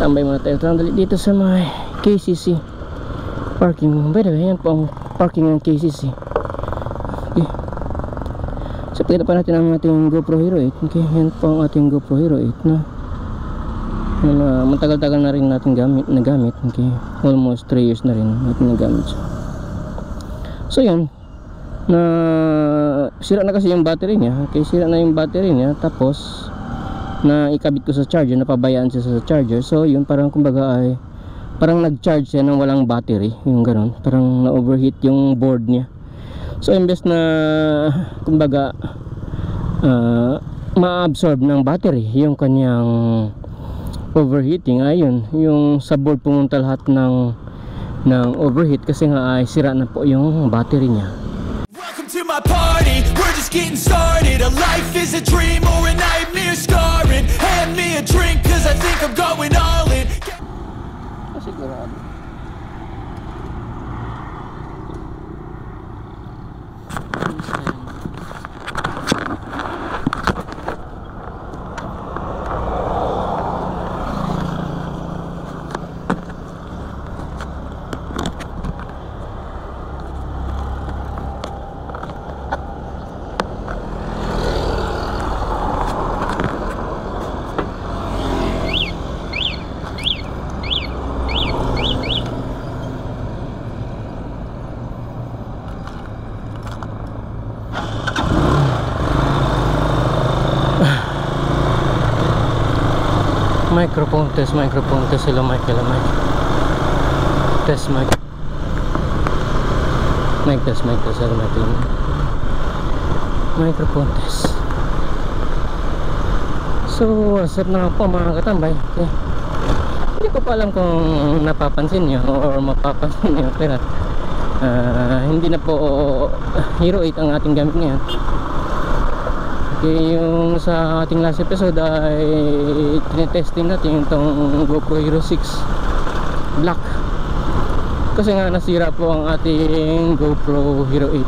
Tambay muna tayo dito sa may KCC parking. By the way, yan po ang parking ng KCC. Okay, so pakita pa natin ang ating GoPro Hero 8. Okay, yan po ang ating GoPro Hero 8 na matagal-tagal na rin natin nagamit. Okay, almost 3 years na rin natin nagamit siya. So yun, na sira na kasi yung battery niya. Okay, sira na yung battery niya, tapos na ikabit ko sa charger, napabayaan siya sa charger. So yun, parang kumbaga ay parang nag-charge siya ng walang battery, yung gano'n, parang na-overheat yung board niya. So imbes na kumbaga ma-absorb ng battery yung kanyang overheating, ayun, yung sa board pumunta lahat ng overheat kasi nga ay sira na po yung battery niya. Welcome to my party, we're just getting started. A life is a dream or a nightmare scarring. Hand me a drink cause I think I'm going all in. Sigurado. Microphone test, hello mic, test mic test, hello mic, microphone test. So what's up na po mga katambay. Okay, hindi ko pa alam kung napapansin nyo or mapapansin nyo, pero hindi na po Hero 8 ang ating gamit ngayon. Okay, yung sa ating last episode ay tinetesting natin itong GoPro Hero 6 Black kasi nga nasira po ang ating GoPro Hero 8.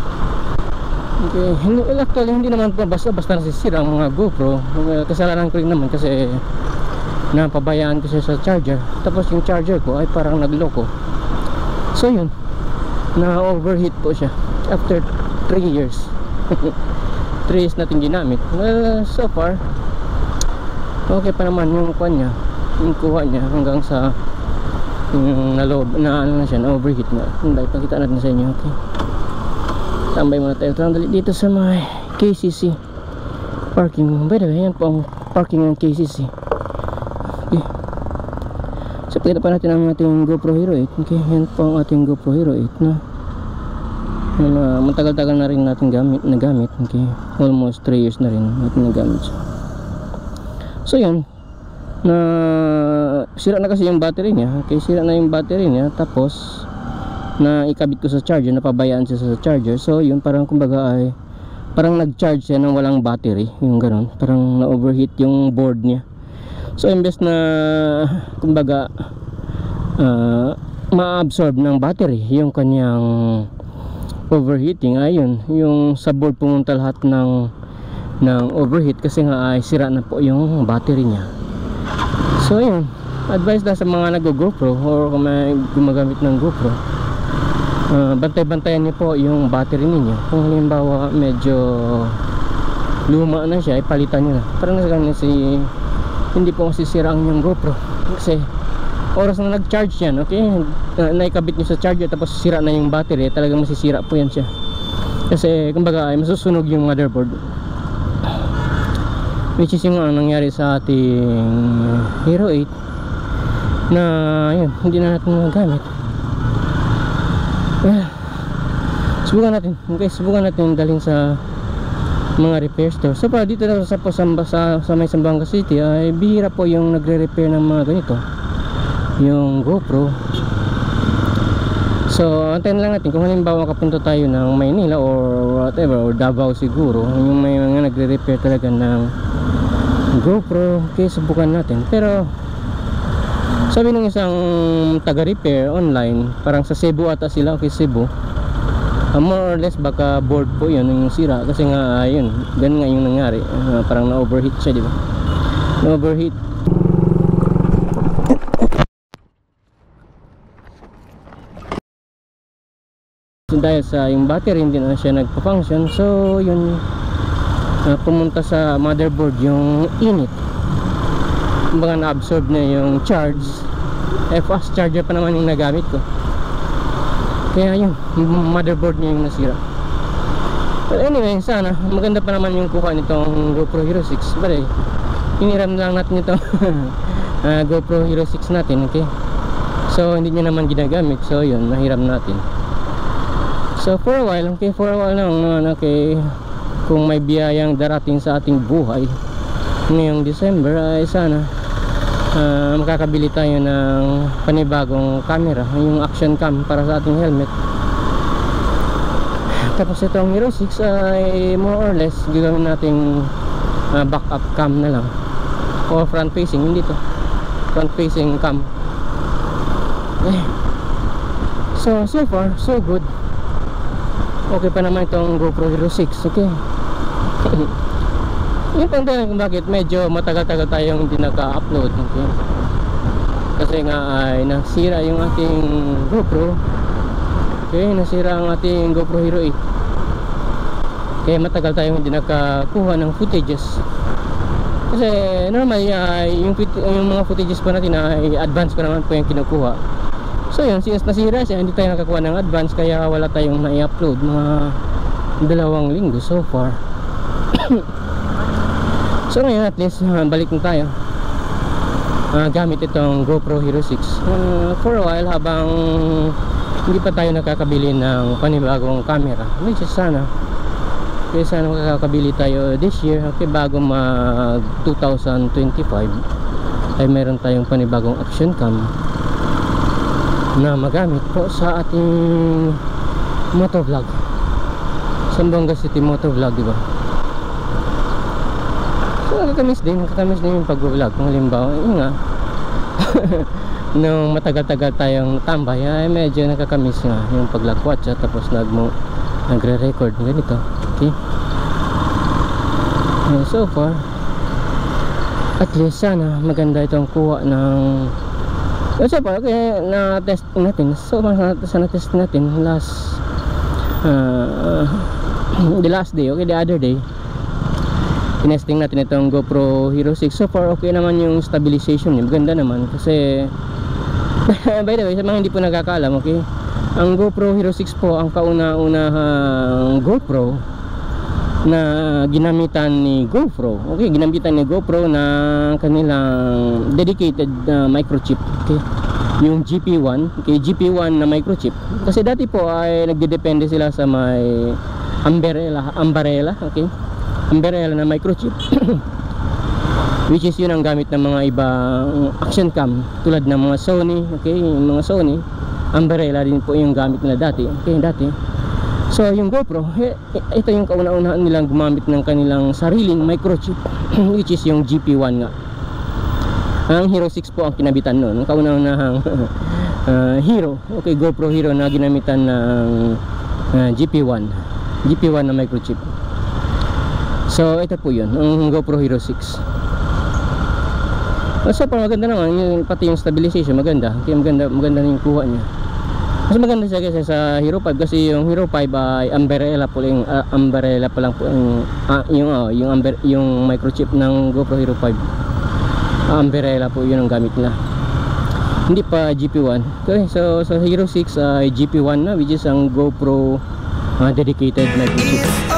Okay, actually hindi naman po basta nasisira ang mga GoPro. Kasalanan ko rin naman kasi napabayaan ko siya sa charger, tapos yung charger ko ay parang nagloko. So yun, na overheat po siya after 3 years. 3 years natin ginamit. Well, so far okay pa naman yung kuha niya, yung kuha niya hanggang sa yung naloob na ano na siya, na overheat na. Hindi, pakita natin sa inyo. Okay, tambay muna tayo dito sa may KCC parking. By the way, yan po ang parking ng KCC. Okay, so pakita pa natin ang ating GoPro Hero 8. Okay, yan po ang ating GoPro Hero 8 na matagal-tagal na rin natin nagamit. Okay, almost 3 years na rin natin nagamit siya. So yun, na sira na kasi yung battery niya. Okay, sira na yung battery niya, tapos na ikabit ko sa charger, napabayaan siya sa charger. So yun, parang kumbaga ay parang nag-charge siya ng walang battery, yung gano'n, parang na-overheat yung board niya. So imbes na kumbaga ma-absorb ng battery yung kanyang overheating, ayun, yung sa board pumunta lahat ng overheat kasi nga ay sira na po yung battery niya. So ayun, advice na sa mga nag-GoPro or kung may gumagamit ng GoPro, bantay-bantayan niyo po yung battery ninyo. Kung halimbawa medyo luma na siya, ipalitan niyo na. Parang hindi po masisira ang yung GoPro kasi oras na nag-charge yan. Okay, naikabit nyo sa charger tapos sira na yung battery, talagang masisira po yan siya kasi kumbaga ay masusunog yung motherboard, which is yung nangyari sa ating Hero 8 na yun, hindi na natin magagamit. Well, subukan natin. Okay, subukan natin dalhin sa mga repair store. So pa dito na sa may Zamboanga City ay bihira po yung nagre-repair ng mga ganito, yung GoPro. So antayin lang natin kung halimbawa makapunta tayo ng Maynila or whatever, or Davao siguro, yung may mga nagre-repair talaga ng GoPro. Okay, subukan natin. Pero sabi ng isang taga-repair online, parang sa Cebu ata sila, okay, Cebu, more or less baka board po yun yung sira kasi nga yun, ganun nga yung nangyari. Parang na-overheat siya, di ba? Na-overheat. dahil sa yung battery hindi na siya nagpa-function. So yun, pumunta sa motherboard yung init, kumbaga na-absorb na yung charge. Fast charger pa naman yung nagamit ko, kaya yung motherboard niya yung nasira. But anyway, sana maganda pa naman yung kuha nitong GoPro Hero 6. But hiniram lang natin itong GoPro Hero 6 natin, okay? So hindi nyo naman ginagamit, so yun, mahiram natin. So for a while, okay, for a while lang, okay, kung may biyayang darating sa ating buhay ngayong December, ay sana makakabili tayo ng panibagong camera, yung action cam para sa ating helmet. Tapos itong Hero 6 ay more or less gagawin nating backup cam na lang, o front facing, hindi to front facing cam. So far so good, okay pa naman itong GoPro Hero 6, okay. Yung pang dahilan kung bakit medyo matagal-tagal tayong hindi naka-upload, okay? Kasi nga ay nasira yung ating GoPro, okay, nasira ang ating GoPro Hero 8, kaya matagal tayong hindi nakakuha ng footages. Kasi normal yung mga footages pa natin ay advance pa naman po yung kinukuha. So yun, since nasira siya, hindi tayo nakakuha ng advance, kaya wala tayong na-upload mga 2 linggo so far. So ngayon at least balik na tayo gamit itong GoPro Hero 6 for a while, habang hindi pa tayo nakakabili ng panibagong camera, which is sana makakabili tayo this year, okay, bago mag 2025 ay meron tayong panibagong action cam na magamit po sa ating motovlog, Zamboanga City motovlog, diba? So nakakamiss din yung pag-vlog. Kung halimbawa, yun nga nung matagal-tagal tayong tambay, ay medyo nakakamiss nga yung paglakwatsa, tapos nagre-record ganito, okay. So far at least sana maganda itong kuha ng so far, okay, na-test natin. So sana test natin the last day, okay, the other day tinesting natin itong GoPro Hero 6. So far okay naman yung stabilization niya, maganda naman. Kasi by the way, sa mga hindi po nakakaalam, okay, ang GoPro Hero 6 po ang kauna-unahang GoPro na ginamitan ni GoPro, okay, ginamitan ni GoPro na kanilang dedicated microchip, okay, yung GP1, okay, GP1 na microchip. Kasi dati po ay nagdedepende sila sa may umbrella, okay, umbrella na microchip which is yun ang gamit ng mga ibang action cam tulad ng mga Sony, okay, yung mga Sony umbrella din po yung gamit nila dati, okay, dati. So yung GoPro, ito yung kauna-unahan nilang gumamit ng kanilang sariling microchip which is yung GP1 nga. Ang Hero 6 po ang kinabitan nun, ang kauna-unahang Hero, okay, GoPro Hero na ginamitan ng GP1 na microchip. So ito po yun, ang GoPro Hero 6. So maganda naman, pati yung stabilization maganda, kaya maganda yung kuha niya. Mas maganda siya kasi sa Hero 5, kasi yung Hero 5 ay umbrella pa lang po yung microchip ng GoPro Hero 5. Umbrella po yun ang gamit nila, hindi pa GP1. Okay, so sa Hero 6 ay GP1 na, which is ang GoPro dedicated microchip.